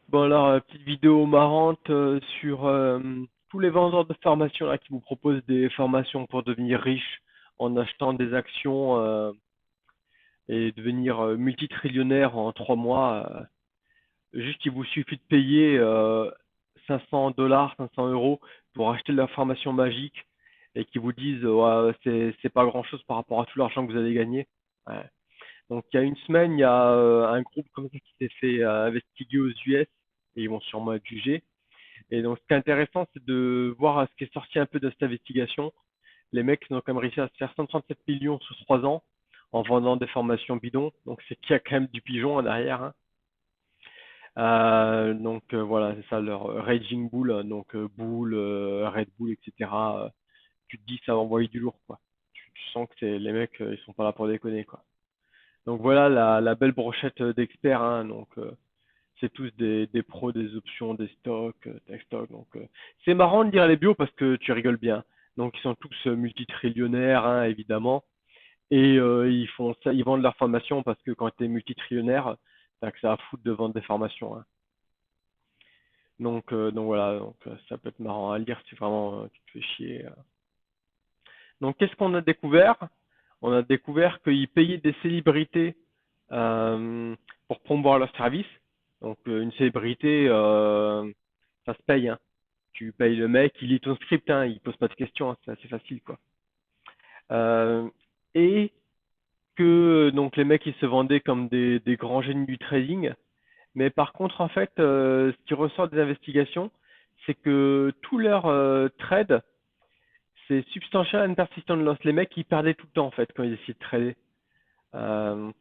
Bon alors, petite vidéo marrante sur tous les vendeurs de formations là qui vous proposent des formations pour devenir riche en achetant des actions et devenir multitrillionnaire en 3 mois. Juste, il vous suffit de payer 500 dollars, 500 euros pour acheter leur formation magique et qui vous disent ouais, c'est pas grand-chose par rapport à tout l'argent que vous allez gagner. Ouais. Donc il y a une semaine, il y a un groupe comme ça qui s'est fait investiguer aux US et ils vont sûrement être jugés. Et donc, ce qui est intéressant, c'est de voir ce qui est sorti un peu de cette investigation. Les mecs ils ont quand même réussi à se faire 137 millions sur 3 ans en vendant des formations bidons. Donc, c'est qu'il y a quand même du pigeon en arrière, hein. Voilà, c'est ça leur Raging Bull, donc Bull, Red Bull, etc. Tu te dis ça va envoyer du lourd, quoi. Tu sens que c'est les mecs, ils sont pas là pour déconner, quoi. Donc voilà la belle brochette d'experts, hein. Donc c'est tous des pros des options, des stocks, tech stocks. Donc c'est marrant de dire les bios parce que tu rigoles bien. Donc ils sont tous multitrillionnaires, hein, évidemment. Et ils font ça, ils vendent leurs formations parce que quand tu es multitrillionnaire, t'as que ça à foutre de vendre des formations, hein. Donc voilà, ça peut être marrant à lire si vraiment tu te fais chier. Donc qu'est-ce qu'on a découvert? On a découvert qu'ils payaient des célébrités euh, pour promouvoir leurs services. Donc une célébrité, ça se paye, hein. Tu payes le mec, il lit ton script, hein, il pose pas de questions, hein, c'est assez facile, quoi. Euh, et que donc les mecs ils se vendaient comme des grands génies du trading, mais par contre en fait, ce qui ressort des investigations, c'est que tous leurs trades, c'est substantial and persistent loss. Les mecs ils perdaient tout le temps en fait quand ils essayaient de trader. Euh,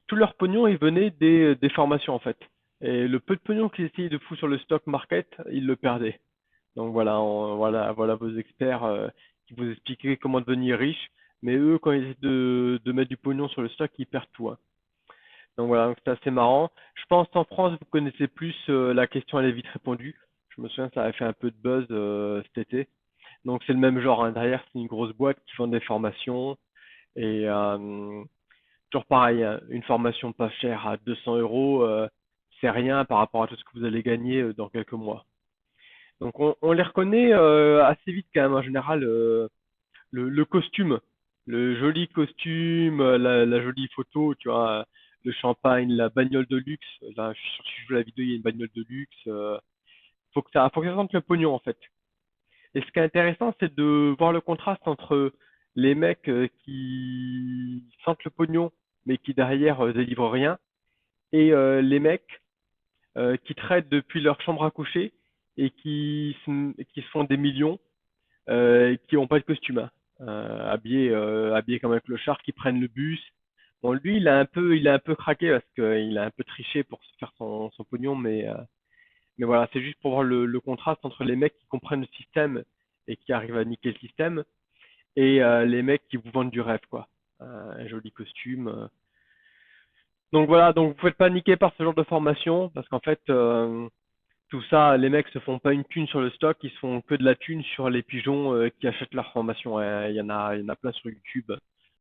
Tout leur pognon, il venait des formations en fait. Et le peu de pognon qu'ils essayaient de foutre sur le stock market, ils le perdaient. Donc voilà, voilà vos experts qui vous expliquaient comment devenir riche. Mais eux, quand ils essaient de mettre du pognon sur le stock, ils perdent tout, hein. Donc voilà, donc c'est assez marrant. Je pense qu'en France, vous connaissez plus la question, elle est vite répondue. Je me souviens, ça avait fait un peu de buzz cet été. Donc c'est le même genre, hein. Derrière, c'est une grosse boîte qui vend des formations. Et toujours pareil, hein, une formation pas chère à 200 euros, c'est rien par rapport à tout ce que vous allez gagner dans quelques mois. Donc on les reconnaît assez vite quand même en général. Le costume, le joli costume, la jolie photo, tu vois, le champagne, la bagnole de luxe. Là, je suis sûr que si je joue la vidéo, il y a une bagnole de luxe. Faut que ça sente le pognon en fait. Et ce qui est intéressant, c'est de voir le contraste entre les mecs qui sentent le pognon, mais qui derrière délivrent rien, et les mecs qui traitent depuis leur chambre à coucher et qui se font des millions, qui n'ont pas de costume, hein. Habillés comme un clochard, qui prennent le bus. Bon, lui, il a un peu craqué parce qu'il a un peu triché pour se faire son pognon, mais voilà, c'est juste pour voir le contraste entre les mecs qui comprennent le système et qui arrivent à niquer le système et les mecs qui vous vendent du rêve, quoi. Un joli costume. Donc voilà, donc vous faites pas niquer par ce genre de formation parce qu'en fait, tout ça, les mecs se font pas une thune sur le stock, ils se font que de la thune sur les pigeons qui achètent leur formation, hein. Il y en a plein sur YouTube.